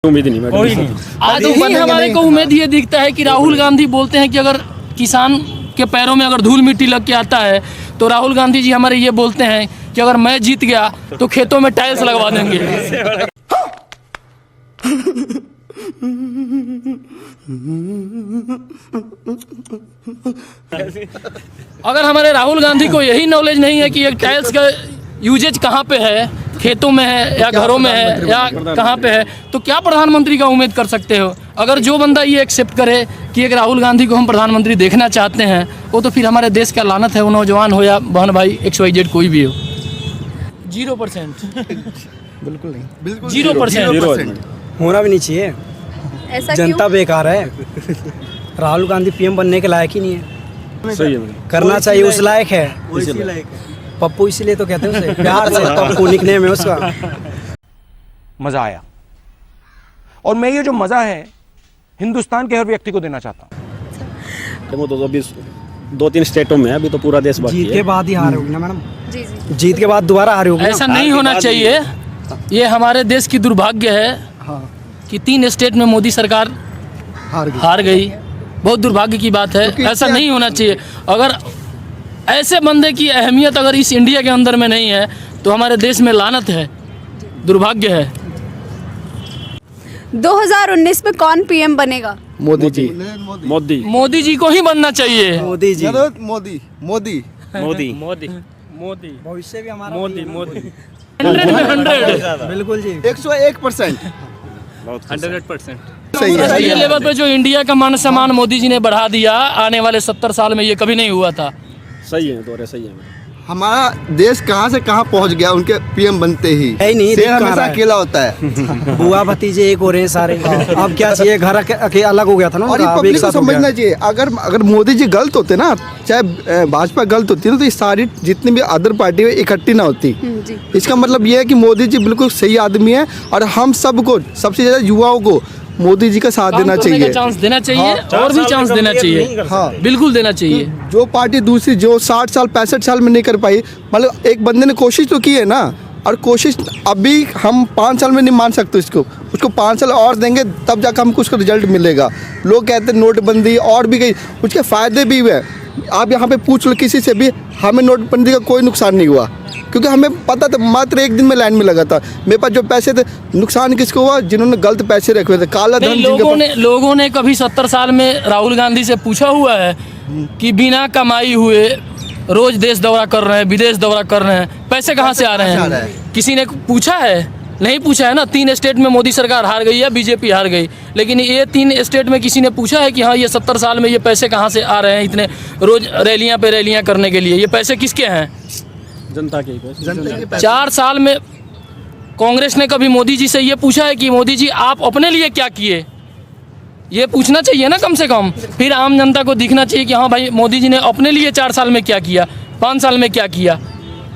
उम्मीद नहीं मैडम, कोई नहीं। आज ही हमारे को उम्मीद ये दिखता है कि राहुल गांधी बोलते हैं कि अगर किसान के पैरों में अगर धूल मिट्टी लग के आता है तो राहुल गांधी जी हमारे ये बोलते हैं कि अगर मैं जीत गया तो खेतों में टाइल्स लगवा देंगे। अगर हमारे राहुल गांधी को यही नॉलेज नहीं है कि ये टाइल्स का यूजेज कहाँ पे है, खेतों में है या घरों में है या कहाँ पे है, तो क्या प्रधानमंत्री का उम्मीद कर सकते हो। अगर जो बंदा ये एक्सेप्ट करे कि एक राहुल गांधी को हम प्रधानमंत्री देखना चाहते हैं, वो तो फिर हमारे देश का लानत है, वो नौजवान हो या बहन भाई XYZ कोई भी हो। 0% बिल्कुल नहीं, बिल्कुल 0%। होना भी नहीं चाहिए। ऐसा जनता बेकार है। राहुल गांधी PM बनने के लायक ही नहीं है। सही है मैडम। करना चाहिए, उस लायक है। पप्पू इसीलिए तो कहते हैं उसे, प्यार से पप्पू निकनेम है उसका। मज़ा आया, और मैं ये जो मज़ा है हिंदुस्तान के हर व्यक्ति को देना चाहता हूँ। वो तो अभी 2-3 स्टेटों में है, अभी तो पूरा देश बाकी जीत के है। बाद ही हार होगी ना मैडम। जी जी। जीत के बाद दोबारा हार होगी। ऐसा नहीं होना चाहिए। ये हमारे देश की दुर्भाग्य है कि 3 स्टेट में मोदी सरकार हार गई। बहुत दुर्भाग्य की बात है, ऐसा नहीं होना चाहिए। अगर ऐसे बंदे की अहमियत अगर इस इंडिया के अंदर में नहीं है तो हमारे देश में लानत है, दुर्भाग्य है। 2019 में कौन PM बनेगा? मोदी जी। मोदी मोदी जी को ही बनना चाहिए। मोदी जी, मोदी मोदी मोदी मोदी मोदी भविष्य भी हमारा मोदी मोदी 100 में 100। बिल्कुल जी। 101%। 100%। सही है। ये लेवल पे जो इंडिया का मान सम्मान मोदी जी ने बढ़ा दिया, आने वाले 70 साल में ये कभी नहीं हुआ था। सही है, दौरे सही है मैडम। हमारा देश कहाँ से कहाँ पहुँच गया उनके PM बनते ही। है नहीं, शेर दिख कहाँ हमेशा रहा है। अकेला होता है। बुआ भतीजे एक हो रहे हैं सारे। अब क्या चाहिए, घर अलग हो गया था ना और ये उनका, अब एक पब्लिक को साथ हो गया। समझना चाहिए, अगर मोदी जी गलत होते ना, चाहे भाजपा गलत होती ना, तो ये सारी जितनी भी अदर पार्टी है इकट्ठी ना होती। जी। इसका मतलब ये है कि मोदी जी बिल्कुल सही आदमी है, और हम सबको, सबसे ज़्यादा युवाओं को मोदी जी का साथ देना चाहिए। चांस देना चाहिए, और भी चांस देना चाहिए। हाँ, बिल्कुल देना चाहिए। जो पार्टी दूसरी जो 60 साल 65 साल में नहीं कर पाई, मतलब एक बंदे ने कोशिश तो की है ना, और कोशिश अभी हम 5 साल में नहीं मान सकते उसको 5 साल और देंगे तब जाकर हमको उसका रिजल्ट मिलेगा। लोग कहते हैं नोटबंदी और भी गई, उसके फ़ायदे भी हुए। आप यहाँ पे पूछ लो किसी से भी, हमें नोटबंदी का कोई नुकसान नहीं हुआ, क्योंकि हमें पता था। मात्र 1 दिन में लाइन में लगा था। मेरे पास जो पैसे थे, नुकसान किसको हुआ? जिन्होंने गलत पैसे रखे हुए थे, काला धन। लोगों ने कभी 70 साल में राहुल गांधी से पूछा हुआ है कि बिना कमाई हुए रोज देश दौरा कर रहे हैं, विदेश दौरा कर रहे हैं, पैसे कहाँ से आ रहे हैं? किसी ने पूछा है? नहीं पूछा है ना। 3 स्टेट में मोदी सरकार हार गई है, BJP हार गई, लेकिन ये 3 स्टेट में किसी ने पूछा है कि हाँ ये 70 साल में ये पैसे कहाँ से आ रहे हैं, इतने रोज रैलियाँ पे रैलियाँ करने के लिए? ये पैसे किसके हैं? जनता के ही पैसे। 4 साल में कांग्रेस ने कभी मोदी जी से ये पूछा है कि मोदी जी आप अपने लिए क्या किए? ये पूछना चाहिए ना कम से कम। फिर आम जनता को दिखना चाहिए कि हाँ भाई मोदी जी ने अपने लिए 4 साल में क्या किया, 5 साल में क्या किया।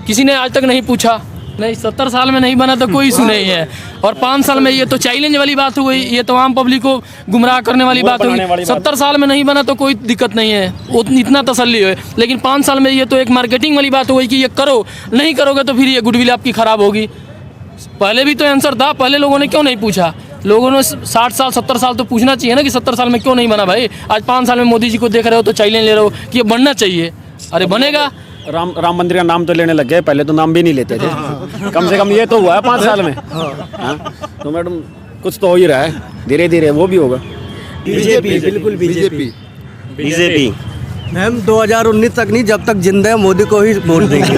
किसी ने आज तक नहीं पूछा। नहीं, 70 साल में नहीं बना तो कोई इशू नहीं है, और 5 साल में ये तो चैलेंज वाली बात हो गई, ये तो आम पब्लिक को गुमराह करने वाली बात हो गई। 70 साल में नहीं बना तो कोई दिक्कत नहीं है, इतना तसल्ली है। लेकिन 5 साल में ये तो एक मार्केटिंग वाली बात हो गई कि ये करो, नहीं करोगे तो फिर ये गुडविल आपकी ख़राब होगी। पहले भी तो आंसर था, पहले लोगों ने क्यों नहीं पूछा? लोगों ने 60 साल 70 साल तो पूछना चाहिए ना कि 70 साल में क्यों नहीं बना भाई। आज 5 साल में मोदी जी को देख रहे हो तो चैलेंज ले रहे हो कि ये बनना चाहिए। अरे बनेगा। राम मंदिर का नाम तो लेने लग गए, पहले तो नाम भी नहीं लेते थे। कम से कम ये तो हुआ है 5 साल में। हाँ? तो मैडम कुछ तो हो ही रहा है, धीरे धीरे वो भी होगा। BJP, बिल्कुल BJP। मैम 2019 तक नहीं, जब तक जिंदा है मोदी को ही वोट देंगे।